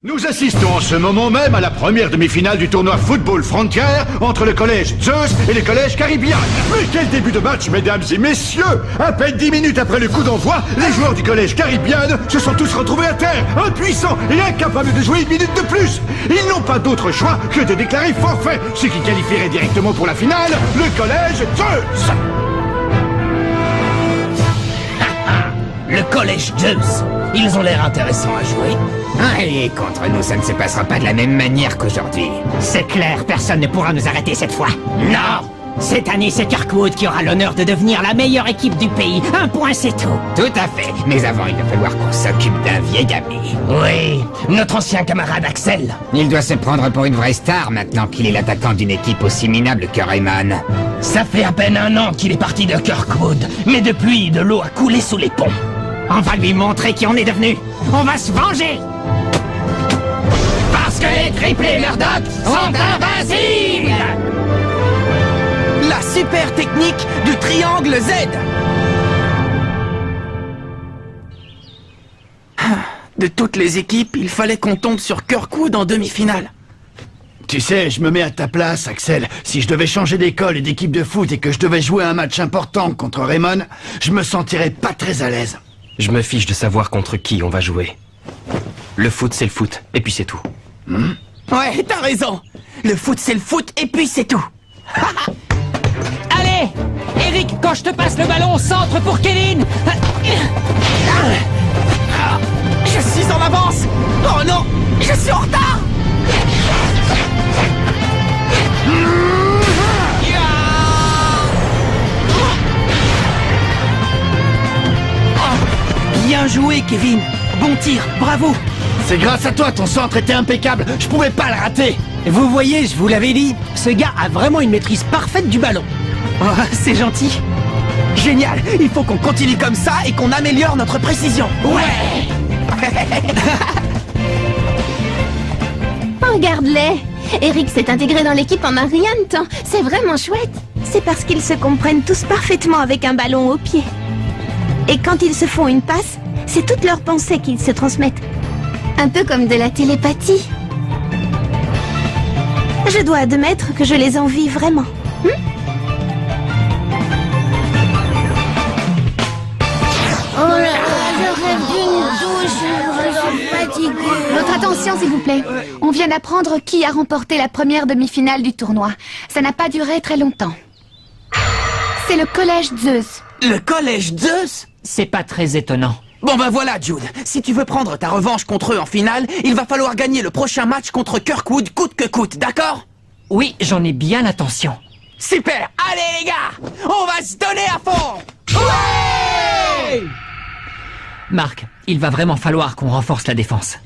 Nous assistons en ce moment même à la première demi-finale du tournoi Football Frontier entre le collège Zeus et le collège Caribbean. Mais quel début de match, mesdames et messieurs! À peine 10 minutes après le coup d'envoi, les joueurs du collège Caribbean se sont tous retrouvés à terre, impuissants et incapables de jouer une minute de plus. Ils n'ont pas d'autre choix que de déclarer forfait, ce qui qualifierait directement pour la finale le collège Zeus. Le collège Zeus. Ils ont l'air intéressants à jouer. Et contre nous, ça ne se passera pas de la même manière qu'aujourd'hui. C'est clair, personne ne pourra nous arrêter cette fois. Non! Cette année, c'est Kirkwood qui aura l'honneur de devenir la meilleure équipe du pays. Un point, c'est tout. Tout à fait. Mais avant, il va falloir qu'on s'occupe d'un vieil ami. Oui, notre ancien camarade Axel. Il doit se prendre pour une vraie star maintenant qu'il est l'attaquant d'une équipe aussi minable que Rayman. Ça fait à peine 1 an qu'il est parti de Kirkwood. Mais depuis, de l'eau a coulé sous les ponts. On va lui montrer qui on est devenu. On va se venger. Parce que les triplés Murdoch sont invincibles. La super technique du triangle Z. De toutes les équipes, il fallait qu'on tombe sur Kirkwood en demi-finale. Tu sais, je me mets à ta place, Axel. Si je devais changer d'école et d'équipe de foot et que je devais jouer un match important contre Raymond, je me sentirais pas très à l'aise. Je me fiche de savoir contre qui on va jouer. Le foot, c'est le foot, et puis c'est tout. Ouais, t'as raison. Le foot, c'est le foot, et puis c'est tout. Allez, Eric, quand je te passe le ballon, centre pour Kevin. Je suis en avance. Oh non, je suis en retard. Bien joué, Kevin. Bon tir, bravo. C'est grâce à toi, ton centre était impeccable. Je pouvais pas le rater. Vous voyez, je vous l'avais dit, ce gars a vraiment une maîtrise parfaite du ballon. Oh, c'est gentil. Génial, il faut qu'on continue comme ça et qu'on améliore notre précision. Ouais. Regarde-les. Eric s'est intégré dans l'équipe en un rien de temps. C'est vraiment chouette. C'est parce qu'ils se comprennent tous parfaitement avec un ballon au pied. Et quand ils se font une passe, c'est toutes leurs pensées qu'ils se transmettent. Un peu comme de la télépathie. Je dois admettre que je les envie vraiment. Oh là là, je rêve d'une douche, je suis fatiguée. Votre attention, s'il vous plaît. On vient d'apprendre qui a remporté la première demi-finale du tournoi. Ça n'a pas duré très longtemps. C'est le collège Zeus. Le collège Zeus? C'est pas très étonnant. Bon ben voilà, Jude. Si tu veux prendre ta revanche contre eux en finale, il va falloir gagner le prochain match contre Kirkwood coûte que coûte, d'accord? Oui, j'en ai bien l'intention. Super. Allez les gars, on va se donner à fond. Ouais! Marc, il va vraiment falloir qu'on renforce la défense.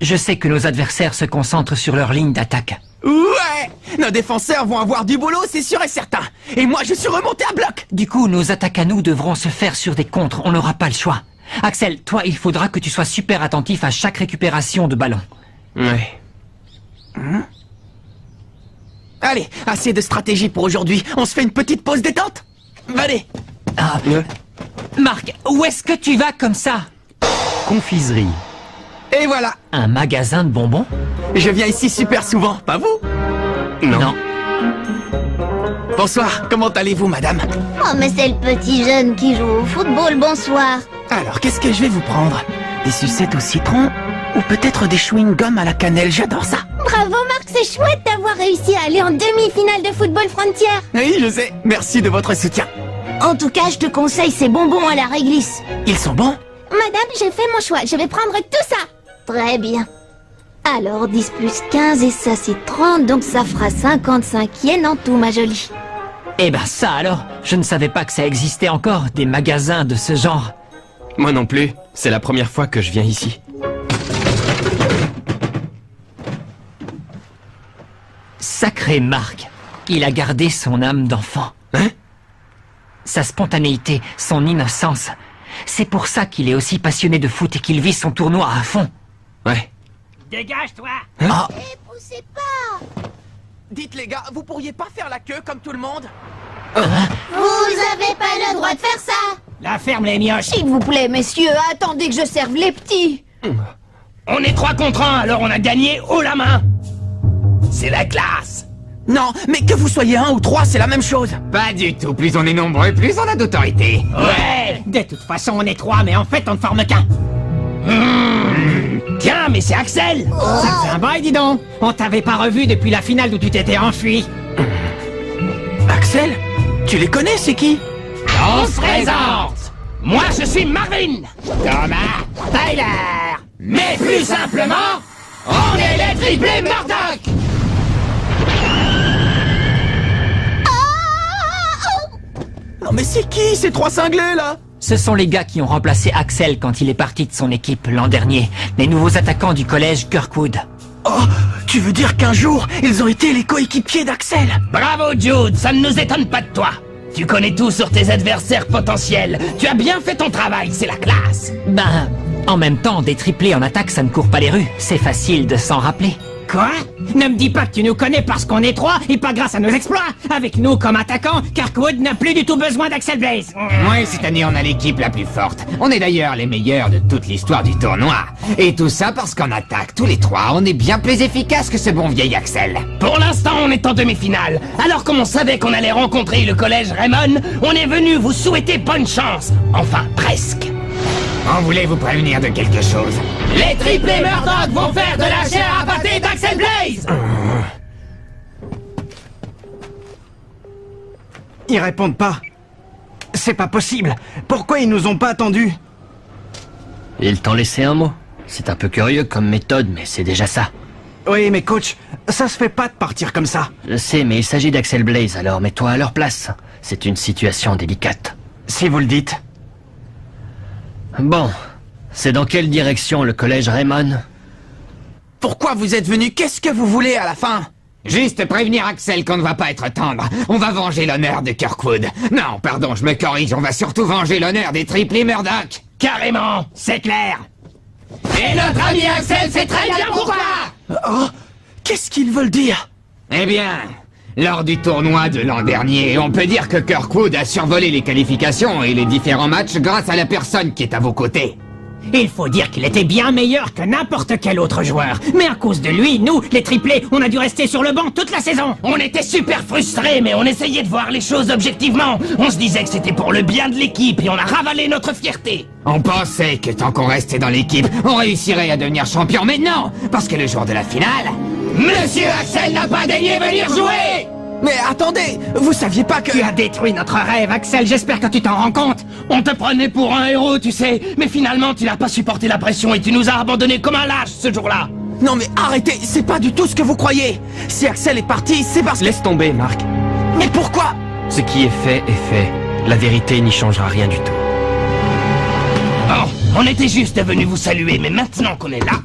Je sais que nos adversaires se concentrent sur leur ligne d'attaque. Ouais! Nos défenseurs vont avoir du boulot, c'est sûr et certain. Et moi, je suis remonté à bloc. Du coup, nos attaques à nous devront se faire sur des contres. On n'aura pas le choix. Axel, toi, il faudra que tu sois super attentif à chaque récupération de ballon. Ouais. Allez, assez de stratégie pour aujourd'hui. On se fait une petite pause détente? Allez. Marc, où est-ce que tu vas comme ça? Confiserie. Et voilà. Un magasin de bonbons? Je viens ici super souvent, pas vous? Non. Bonsoir, comment allez-vous, madame? Oh, mais c'est le petit jeune qui joue au football, bonsoir. Alors, qu'est-ce que je vais vous prendre? Des sucettes au citron? Ou peut-être des chewing-gums à la cannelle? J'adore ça. Bravo, Marc, c'est chouette d'avoir réussi à aller en demi-finale de Football Frontier. Oui, je sais. Merci de votre soutien. En tout cas, je te conseille ces bonbons à la réglisse. Ils sont bons? Madame, j'ai fait mon choix. Je vais prendre tout ça. Très bien. Alors, 10 plus 15, et ça, c'est 30, donc ça fera 55 yens en tout, ma jolie. Eh ben ça alors, je ne savais pas que ça existait encore, des magasins de ce genre. Moi non plus, c'est la première fois que je viens ici. Sacré Marc, il a gardé son âme d'enfant. Hein? Sa spontanéité, son innocence. C'est pour ça qu'il est aussi passionné de foot et qu'il vit son tournoi à fond. Ouais. Dégage-toi! Poussez pas. Dites les gars, vous pourriez pas faire la queue comme tout le monde? Vous avez pas le droit de faire ça. La ferme les mioches! S'il vous plaît, messieurs, attendez que je serve les petits. On est 3 contre 1, alors on a gagné haut la main. C'est la classe. Non, mais que vous soyez 1 ou 3, c'est la même chose. Pas du tout. Plus on est nombreux, plus on a d'autorité. Ouais. De toute façon, on est 3, mais en fait, on ne forme qu'un. Tiens, mais c'est Axel. Ça fait un bail, dis donc. On t'avait pas revu depuis la finale d'où tu t'étais enfui. Axel? Tu les connais, c'est qui? On se présente. Moi, je suis Marvin. Thomas, Tyler. Mais plus simplement, on est les triplés Murdoch. Non mais c'est qui ces 3 cinglés, là? Ce sont les gars qui ont remplacé Axel quand il est parti de son équipe l'an dernier. Les nouveaux attaquants du collège Kirkwood. Oh, tu veux dire qu'un jour, ils ont été les coéquipiers d'Axel? Bravo Jude, ça ne nous étonne pas de toi. Tu connais tout sur tes adversaires potentiels. Tu as bien fait ton travail, c'est la classe. Ben, en même temps, des triplés en attaque, ça ne court pas les rues. C'est facile de s'en rappeler. Quoi? Ne me dis pas que tu nous connais parce qu'on est 3 et pas grâce à nos exploits. Avec nous comme attaquants, Kirkwood n'a plus du tout besoin d'Axel Blaze. ouais, cette année on a l'équipe la plus forte. On est d'ailleurs les meilleurs de toute l'histoire du tournoi. Et tout ça parce qu'en attaque, tous les 3, on est bien plus efficaces que ce bon vieil Axel. Pour l'instant, on est en demi-finale. Alors comme on savait qu'on allait rencontrer le collège Raymond, on est venu vous souhaiter bonne chance. Enfin, presque. On voulait vous prévenir de quelque chose. Les triplés Murdoch vont faire de la chair à pâté d'Axel Blaze. Ils répondent pas. C'est pas possible. Pourquoi ils nous ont pas attendus? Ils t'ont laissé un mot. C'est un peu curieux comme méthode, mais c'est déjà ça. Oui, mais coach, ça se fait pas de partir comme ça. Je sais, mais il s'agit d'Axel Blaze, alors mets-toi à leur place. C'est une situation délicate. Si vous le dites. Bon, c'est dans quelle direction le collège Raymond? Pourquoi vous êtes venus? Qu'est-ce que vous voulez à la fin? Juste prévenir Axel qu'on ne va pas être tendre. On va venger l'honneur de Kirkwood. Non, pardon, je me corrige, on va surtout venger l'honneur des triplés Murdoch. Carrément, c'est clair. Et notre ami Axel sait très bien pourquoi. Oh, qu'est-ce qu'ils veulent dire? Eh bien, lors du tournoi de l'an dernier, on peut dire que Kirkwood a survolé les qualifications et les différents matchs grâce à la personne qui est à vos côtés. Il faut dire qu'il était bien meilleur que n'importe quel autre joueur. Mais à cause de lui, nous, les triplés, on a dû rester sur le banc toute la saison. On était super frustrés, mais on essayait de voir les choses objectivement. On se disait que c'était pour le bien de l'équipe et on a ravalé notre fierté. On pensait que tant qu'on restait dans l'équipe, on réussirait à devenir champion, mais non, parce que le jour de la finale... Monsieur Axel n'a pas daigné venir jouer. Mais attendez, vous saviez pas que... Tu as détruit notre rêve, Axel, j'espère que tu t'en rends compte. On te prenait pour un héros, tu sais, mais finalement tu n'as pas supporté la pression et tu nous as abandonnés comme un lâche ce jour-là. Non mais arrêtez, c'est pas du tout ce que vous croyez. Si Axel est parti, c'est parce que... Laisse tomber, Marc. Mais pourquoi? Ce qui est fait est fait. La vérité n'y changera rien du tout. Bon, on était juste venus vous saluer, mais maintenant qu'on est là,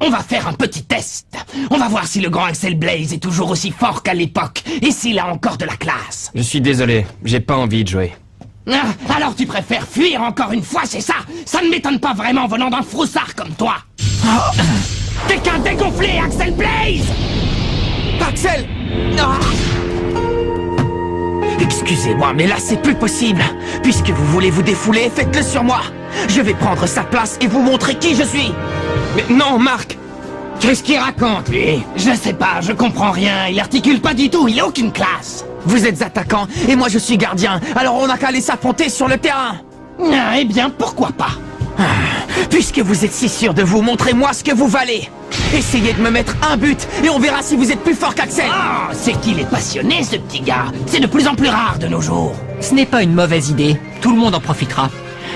on va faire un petit test. On va voir si le grand Axel Blaze est toujours aussi fort qu'à l'époque et s'il a encore de la classe. Je suis désolé, j'ai pas envie de jouer. Ah, alors tu préfères fuir encore une fois, c'est ça? Ça ne m'étonne pas vraiment venant d'un froussard comme toi. Oh. T'es qu'un dégonflé, Axel Blaze! Axel! Ah. Excusez-moi, mais là c'est plus possible. Puisque vous voulez vous défouler, faites-le sur moi. Je vais prendre sa place et vous montrer qui je suis. Mais non, Marc! Qu'est-ce qu'il raconte, lui? Je sais pas, je comprends rien. Il articule pas du tout, il a aucune classe. Vous êtes attaquant et moi je suis gardien. Alors on n'a qu'à aller s'affronter sur le terrain. Ah, eh bien, pourquoi pas? Puisque vous êtes si sûr de vous, montrez-moi ce que vous valez. Essayez de me mettre un but et on verra si vous êtes plus fort qu'Axel. Oh, c'est qu'il est passionné, ce petit gars. C'est de plus en plus rare de nos jours. Ce n'est pas une mauvaise idée. Tout le monde en profitera.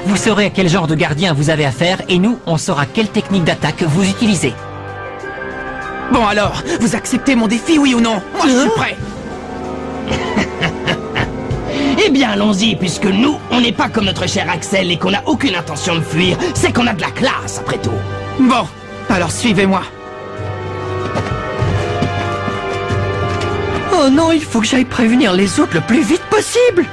Vous saurez à quel genre de gardien vous avez affaire et nous, on saura quelle technique d'attaque vous utilisez. Bon alors, vous acceptez mon défi, oui ou non? Moi je suis prêt. Eh bien, allons-y, puisque nous, on n'est pas comme notre cher Axel et qu'on n'a aucune intention de fuir. C'est qu'on a de la classe, après tout. Bon, alors suivez-moi. Oh non, il faut que j'aille prévenir les autres le plus vite possible.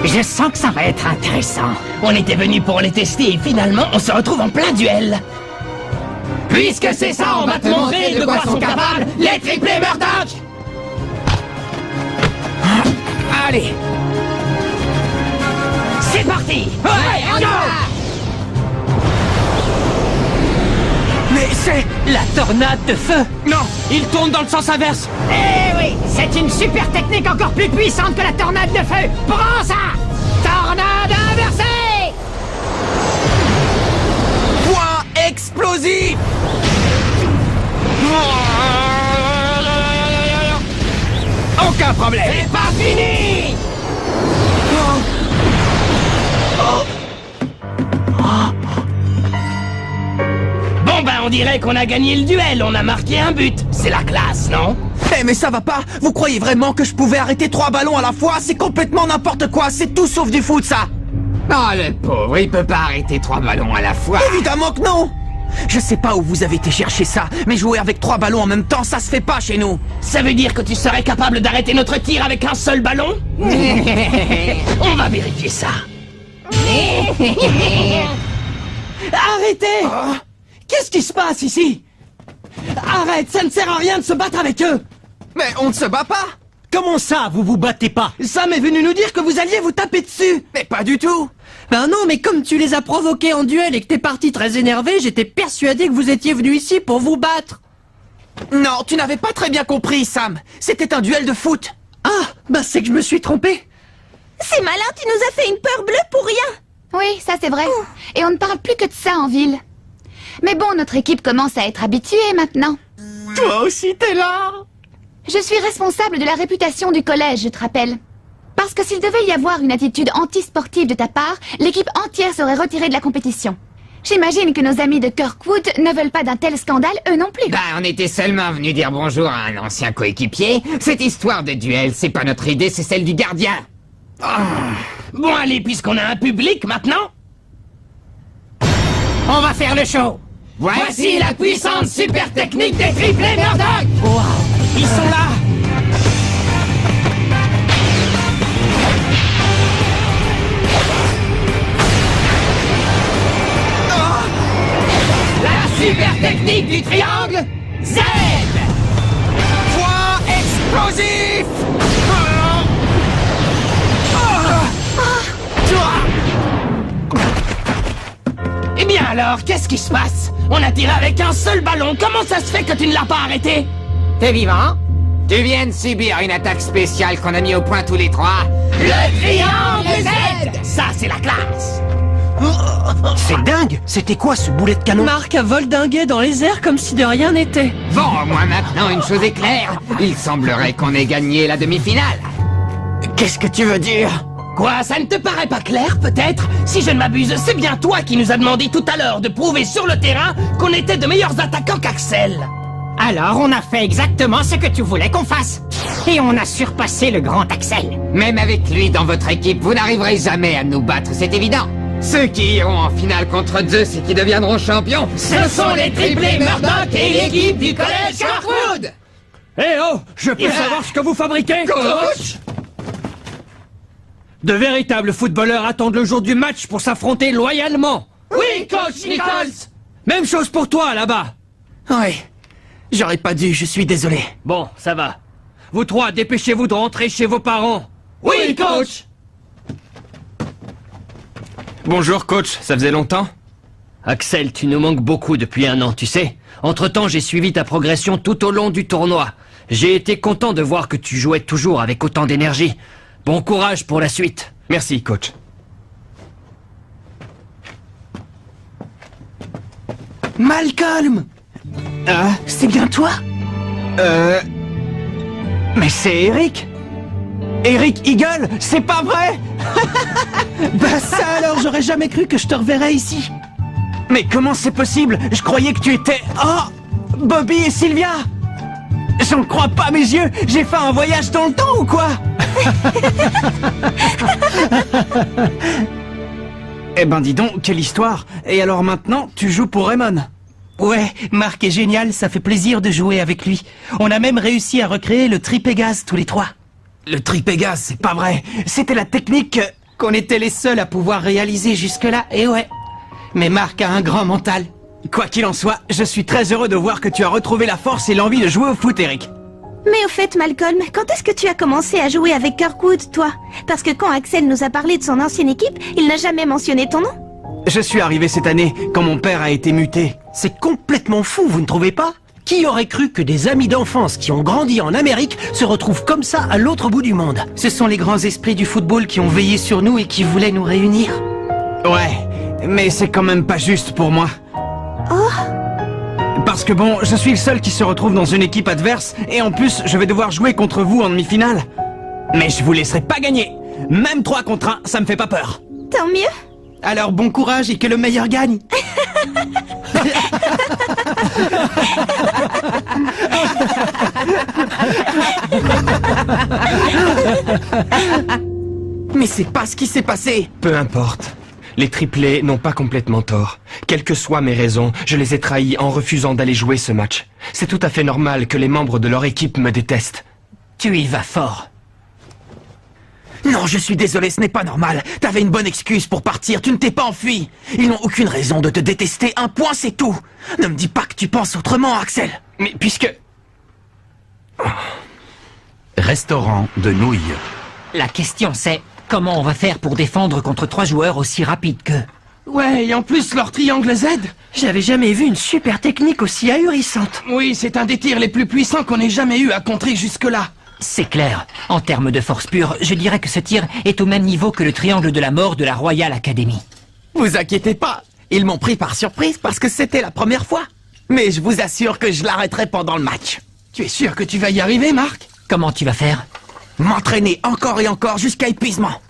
Je sens que ça va être intéressant. On était venus pour les tester et finalement, on se retrouve en plein duel. Puisque c'est ça, on va te montrer de quoi sont capables les triplés Murdoch. Allez. C'est parti. Ouais, on y va. Mais c'est... La tornade de feu! Non, il tourne dans le sens inverse. Eh oui, c'est une super technique encore plus puissante que la tornade de feu. Prends ça. Tornade inversée. Point explosif. Aucun problème. C'est pas fini. Bon ben on dirait qu'on a gagné le duel, on a marqué un but. C'est la classe, non? Eh mais ça va pas. Vous croyez vraiment que je pouvais arrêter 3 ballons à la fois? C'est complètement n'importe quoi. C'est tout sauf du foot, ça. Oh, le pauvre, il peut pas arrêter 3 ballons à la fois. Évidemment que non. Je sais pas où vous avez été chercher ça, mais jouer avec 3 ballons en même temps, ça se fait pas chez nous. Ça veut dire que tu serais capable d'arrêter notre tir avec un seul ballon? On va vérifier ça. Arrêtez. Qu'est-ce qui se passe ici? Arrête, ça ne sert à rien de se battre avec eux. Mais on ne se bat pas. Comment ça, vous vous battez pas? Sam est venu nous dire que vous alliez vous taper dessus. Mais pas du tout. Ben non, mais comme tu les as provoqués en duel et que t'es parti très énervé, j'étais persuadé que vous étiez venu ici pour vous battre. Non, tu n'avais pas très bien compris, Sam. C'était un duel de foot. Ah, bah c'est que je me suis trompé. C'est malin, tu nous as fait une peur bleue pour rien. Oui, ça c'est vrai. Et on ne parle plus que de ça en ville. Mais bon, notre équipe commence à être habituée maintenant. Toi aussi, t'es là. Je suis responsable de la réputation du collège, je te rappelle. Parce que s'il devait y avoir une attitude anti-sportive de ta part, l'équipe entière serait retirée de la compétition. J'imagine que nos amis de Kirkwood ne veulent pas d'un tel scandale, eux non plus. Bah, on était seulement venus dire bonjour à un ancien coéquipier. Cette histoire de duel, c'est pas notre idée, c'est celle du gardien. Bon allez, puisqu'on a un public maintenant, on va faire le show. Voici la puissante super technique des triplés Murdoch. Wow, ils sont là. La super technique du triangle Z. Point explosif. Eh bien alors, qu'est-ce qui se passe? On a tiré avec un seul ballon, comment ça se fait que tu ne l'as pas arrêté? T'es vivant? Tu viens de subir une attaque spéciale qu'on a mis au point tous les 3. Le triangle Z. Ça, c'est la classe. C'est dingue. C'était quoi ce boulet de canon? Marc a voldingué dans les airs comme si de rien n'était. Bon, au moins maintenant, une chose est claire. Il semblerait qu'on ait gagné la demi-finale. Qu'est-ce que tu veux dire? Quoi, ça ne te paraît pas clair, peut-être? Si je ne m'abuse, c'est bien toi qui nous as demandé tout à l'heure de prouver sur le terrain qu'on était de meilleurs attaquants qu'Axel. Alors, on a fait exactement ce que tu voulais qu'on fasse. Et on a surpassé le grand Axel. Même avec lui dans votre équipe, vous n'arriverez jamais à nous battre, c'est évident. Ceux qui iront en finale contre Zeus et qui deviendront champions, ce sont les triplés Murdoch et l'équipe du collège Kirkwood. Eh oh, je peux savoir ce que vous fabriquez? Coach! De véritables footballeurs attendent le jour du match pour s'affronter loyalement. Oui, coach Nichols. Même chose pour toi, là-bas. Oui, j'aurais pas dû, je suis désolé. Bon, ça va. Vous trois, dépêchez-vous de rentrer chez vos parents. Oui, coach. Bonjour coach, ça faisait longtemps? Axel, tu nous manques beaucoup depuis 1 an, tu sais. Entre-temps, j'ai suivi ta progression tout au long du tournoi. J'ai été content de voir que tu jouais toujours avec autant d'énergie. Bon courage pour la suite. Merci coach. Malcolm! C'est bien toi? Mais c'est Eric! Eric Eagle, c'est pas vrai? Bah ça alors, j'aurais jamais cru que je te reverrais ici. Mais comment c'est possible? Je croyais que tu étais... Oh! Bobby et Sylvia! J'en crois pas mes yeux! J'ai fait un voyage dans le temps ou quoi? Eh ben dis donc, quelle histoire! Et alors maintenant, tu joues pour Raymond? Ouais, Marc est génial, ça fait plaisir de jouer avec lui. On a même réussi à recréer le tripégase tous les 3. Le tripégase, c'est pas vrai. C'était la technique qu'on était les seuls à pouvoir réaliser jusque-là, et ouais. Mais Marc a un grand mental. Quoi qu'il en soit, je suis très heureux de voir que tu as retrouvé la force et l'envie de jouer au foot, Eric. Mais au fait, Malcolm, quand est-ce que tu as commencé à jouer avec Kirkwood, toi? Parce que quand Axel nous a parlé de son ancienne équipe, il n'a jamais mentionné ton nom. Je suis arrivé cette année, quand mon père a été muté. C'est complètement fou, vous ne trouvez pas? Qui aurait cru que des amis d'enfance qui ont grandi en Amérique se retrouvent comme ça à l'autre bout du monde? Ce sont les grands esprits du football qui ont veillé sur nous et qui voulaient nous réunir. Ouais, mais c'est quand même pas juste pour moi. Oh. Parce que bon, je suis le seul qui se retrouve dans une équipe adverse, et en plus, je vais devoir jouer contre vous en demi-finale. Mais je vous laisserai pas gagner. Même 3 contre 1, ça me fait pas peur. Tant mieux. Alors bon courage et que le meilleur gagne. Mais c'est pas ce qui s'est passé. Peu importe. Les triplés n'ont pas complètement tort. Quelles que soient mes raisons, je les ai trahis en refusant d'aller jouer ce match. C'est tout à fait normal que les membres de leur équipe me détestent. Tu y vas fort. Non, je suis désolé, ce n'est pas normal. T'avais une bonne excuse pour partir, tu ne t'es pas enfui. Ils n'ont aucune raison de te détester, un point c'est tout. Ne me dis pas que tu penses autrement, Axel. Mais puisque... Restaurant de nouilles. La question c'est, comment on va faire pour défendre contre 3 joueurs aussi rapides qu'eux? Ouais, et en plus leur triangle Z. J'avais jamais vu une super technique aussi ahurissante. Oui, c'est un des tirs les plus puissants qu'on ait jamais eu à contrer jusque-là. C'est clair. En termes de force pure, je dirais que ce tir est au même niveau que le triangle de la mort de la Royal Academy. Vous inquiétez pas, ils m'ont pris par surprise parce que c'était la première fois. Mais je vous assure que je l'arrêterai pendant le match. Tu es sûr que tu vas y arriver, Marc? Comment tu vas faire? M'entraîner encore et encore jusqu'à épuisement.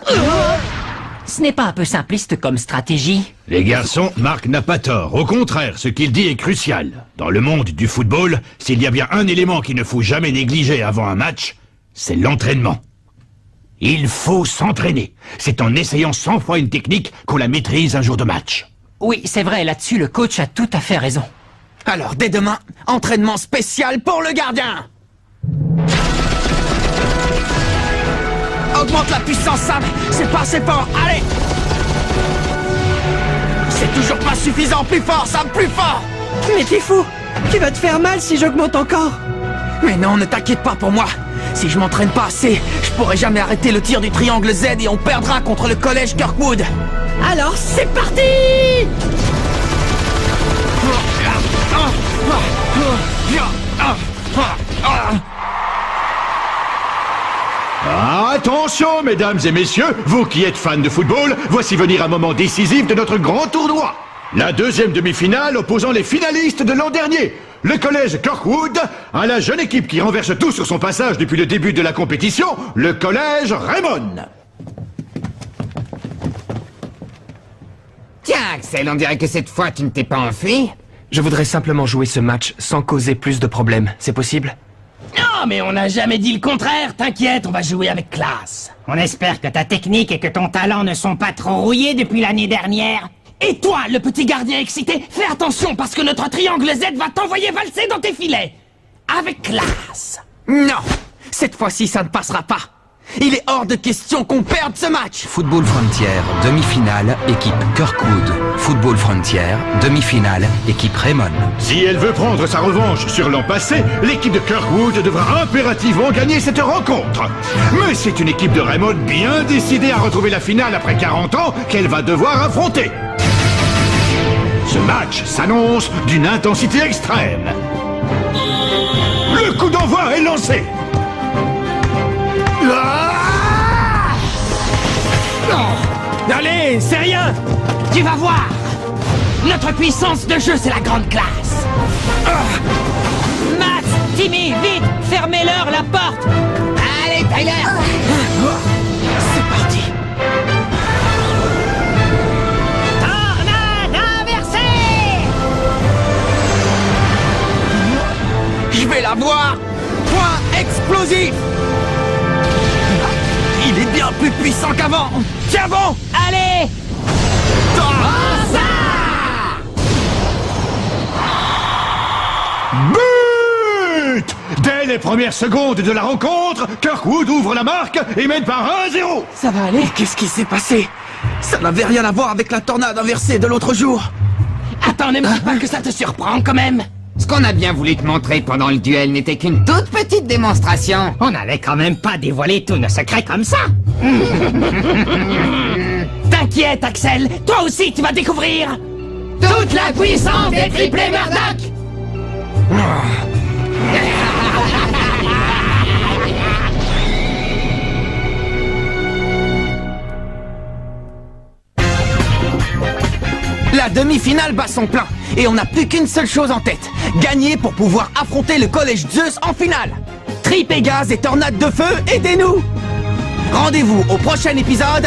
Ce n'est pas un peu simpliste comme stratégie? Les garçons, Marc n'a pas tort. Au contraire, ce qu'il dit est crucial. Dans le monde du football, s'il y a bien un élément qu'il ne faut jamais négliger avant un match, c'est l'entraînement. Il faut s'entraîner. C'est en essayant 100 fois une technique qu'on la maîtrise un jour de match. Oui, c'est vrai, là-dessus, le coach a tout à fait raison. Alors, dès demain, entraînement spécial pour le gardien. Augmente la puissance, Sam. C'est pas assez fort, allez. C'est toujours pas suffisant, plus fort, Sam, plus fort. Mais t'es fou! Tu vas te faire mal si j'augmente encore! Mais non, ne t'inquiète pas pour moi. Si je m'entraîne pas assez, je pourrai jamais arrêter le tir du triangle Z et on perdra contre le collège Kirkwood. Alors, c'est parti! Attention, mesdames et messieurs, vous qui êtes fans de football, voici venir un moment décisif de notre grand tournoi. La deuxième demi-finale opposant les finalistes de l'an dernier. Le collège Kirkwood à la jeune équipe qui renverse tout sur son passage depuis le début de la compétition, le collège Raymond. Tiens, Axel, on dirait que cette fois tu ne t'es pas enfui. Je voudrais simplement jouer ce match sans causer plus de problèmes. C'est possible? Non, mais on n'a jamais dit le contraire. T'inquiète, on va jouer avec classe. On espère que ta technique et que ton talent ne sont pas trop rouillés depuis l'année dernière. Et toi, le petit gardien excité, fais attention parce que notre triangle Z va t'envoyer valser dans tes filets. Avec classe. Non, cette fois-ci ça ne passera pas. Il est hors de question qu'on perde ce match. Football Frontier, demi-finale, équipe Kirkwood. Football Frontier, demi-finale, équipe Raymond. Si elle veut prendre sa revanche sur l'an passé, l'équipe de Kirkwood devra impérativement gagner cette rencontre. Mais c'est une équipe de Raymond bien décidée à retrouver la finale après 40 ans qu'elle va devoir affronter. Ce match s'annonce d'une intensité extrême. Le coup d'envoi est lancé. Allez, c'est rien. Tu vas voir. Notre puissance de jeu, c'est la grande classe. Max, Timmy, vite, fermez-leur la porte. Allez, Tyler. C'est parti. Tornade inversée. Je vais l'avoir. Point explosif. Il est bien plus puissant qu'avant. Tiens bon. Allez. But! Dès les premières secondes de la rencontre, Kirkwood ouvre la marque et mène par 1-0. Ça va aller. Qu'est-ce qui s'est passé? Ça n'avait rien à voir avec la tornade inversée de l'autre jour. Attends, ne me dis pas que ça te surprend quand même. Ce qu'on a bien voulu te montrer pendant le duel n'était qu'une toute petite démonstration. On n'allait quand même pas dévoiler tous nos secrets comme ça. T'inquiète, Axel, toi aussi tu vas découvrir toute la puissance des triplés Murdoch. La demi-finale bat son plein, et on n'a plus qu'une seule chose en tête. Gagner pour pouvoir affronter le collège Zeus en finale. Tripégase et Tornade de Feu, aidez-nous! Rendez-vous au prochain épisode.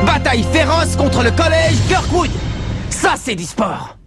Bataille féroce contre le collège Kirkwood. Ça, c'est du sport.